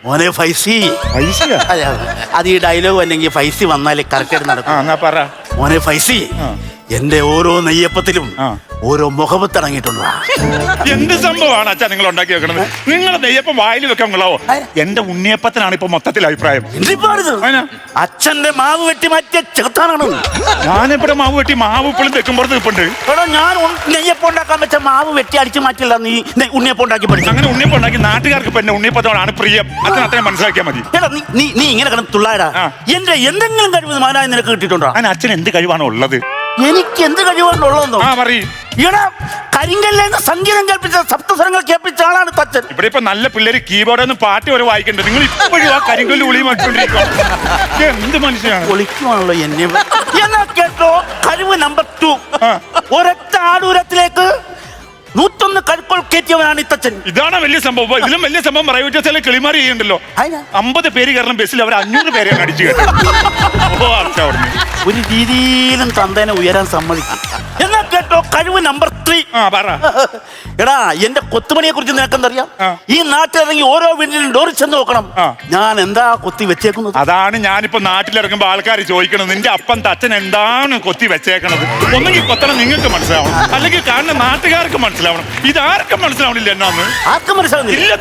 മോനെ ഫൈസി. പൈസയാ? അതെ, അത് ഈ ഡയലോഗ് അല്ലെങ്കിൽ ഫൈസി വന്നാലേ കറക്റ്റ് നടക്കും. എന്നാ പറ. മോനെ ഫൈസി, എന്റെ ഓരോ നെയ്യപ്പത്തിലും ഓരോ മുഖപത്തടങ്ങിയിട്ടുണ്ടോ? എന്ത് സംഭവമാണ് അച്ഛാ നിങ്ങൾ ഉണ്ടാക്കി വെക്കണത്? നിങ്ങളുടെ നെയ്യപ്പം വായിൽ വെക്കാൻ കൊള്ളാവോ? എന്റെ ഉണ്ണിയപ്പത്തിനാണ് ഇപ്പൊ മൊത്തത്തിൽ അഭിപ്രായം. അച്ഛന്റെ മാവ് വെട്ടി മാറ്റിയ ചെറുത്താനാണ്. ഞാനിവിടെ മാവ് വെട്ടി മാവ് ഇപ്പോഴും തെക്കുമ്പോഴത്ത് നിൽപ്പുണ്ട്. എടാ, ഞാൻ നെയ്യപ്പം ഉണ്ടാക്കാൻ വെച്ച മാവ് വെട്ടി അടിച്ചു മാറ്റില്ല, നീ ഉണ്ണിയപ്പം ഉണ്ടാക്കി പഠിച്ചു. അങ്ങനെ ഉണ്ണിയപ്പം ഉണ്ടാക്കി നാട്ടുകാർക്ക് ഇപ്പൊ എന്നെ ഉണ്ണിയപ്പത്തോടാണ് പ്രിയം. അച്ഛൻ അത്രയും മനസ്സിലാക്കിയാൽ മതി. എടാ, നീ ഇങ്ങനെ കിടന്ന് തുള്ളാടാ. എന്റെ എന്തെങ്കിലും കഴിവ് മാനായി നിനക്ക് കിട്ടിയിട്ടുണ്ടോ? അതിന് അച്ഛൻ എന്ത് കഴിവാണ് ഉള്ളത്? എനിക്ക് എന്ത് കഴിവാണുള്ളതെന്നോ? ഇവിടെ കരിങ്കല്ലേന്ന് സംഗീതം കേൾപ്പിച്ച, സപ്തസ്വരങ്ങൾ കേൾപ്പിച്ച ആളാണ് തച്ചൻ. ഇവിടെ ഇപ്പൊ നല്ല പിള്ളേര് കീബോർഡ് പാട്ട് വരെ വായിക്കണ്ടേ? നിങ്ങൾ ഇപ്പോഴും ആ കരിങ്കല്ല് ഉളിയും വെച്ചോണ്ടിരിക്കുക. എന്ത് മനുഷ്യനാണ്? ഒളിക്കുവാണല്ലോ എന്നെ. എന്നാ കേട്ടോ, കഴിവ് നമ്പർ 2. ഒരൊറ്റ ആടൂരത്തിലേക്ക് 101 കഴുക്കോൾ കയറ്റിയവനാണ് ഇത്തച്ചൻ. ഇതാണ് വലിയ സംഭവം. ഇതിലും വലിയ സംഭവം പ്രൈവറ്റ് ബസ്സിലെ കിളിമാറി ചെയ്യുന്നുണ്ടല്ലോ. 50 പേര് കയറണം ബസ്സിൽ, അവർ 500 പേരെയാണ് അടിച്ചു കയറ്റുന്നത്. ഒരു രീതിയിലും തന്തേനെ ഉയരാൻ സമ്മതിക്കും. എന്നാ കേട്ടോ, കഴിവ് നമ്പർ 3. എടാ, എന്റെ കൊത്തുമണിയെ കുറിച്ച് നിനക്കെന്തറിയാം? ഈ നാട്ടിലിറങ്ങി ഓരോ വീട്ടിലും ഡോറിൽ ചെന്ന് നോക്കണം, ഞാൻ എന്താ കൊത്തി വെച്ചേക്കുന്നത്. അതാണ് ഞാനിപ്പോ നാട്ടിലിറങ്ങുമ്പോ ആൾക്കാർ ചോദിക്കണത്, നിന്റെ അപ്പം തച്ചൻ എന്താണ് കൊത്തി വെച്ചേക്കണത്? ഒന്നെങ്കിൽ കൊത്തണം നിങ്ങൾക്ക് മനസ്സിലാവണം, അല്ലെങ്കിൽ കാണുന്ന നാട്ടുകാർക്ക് മനസ്സിലാവണം. ഇതാർക്കും മനസ്സിലാവണില്ല. എന്നാന്ന് ആർക്കും മനസ്സിലാവുന്നില്ല.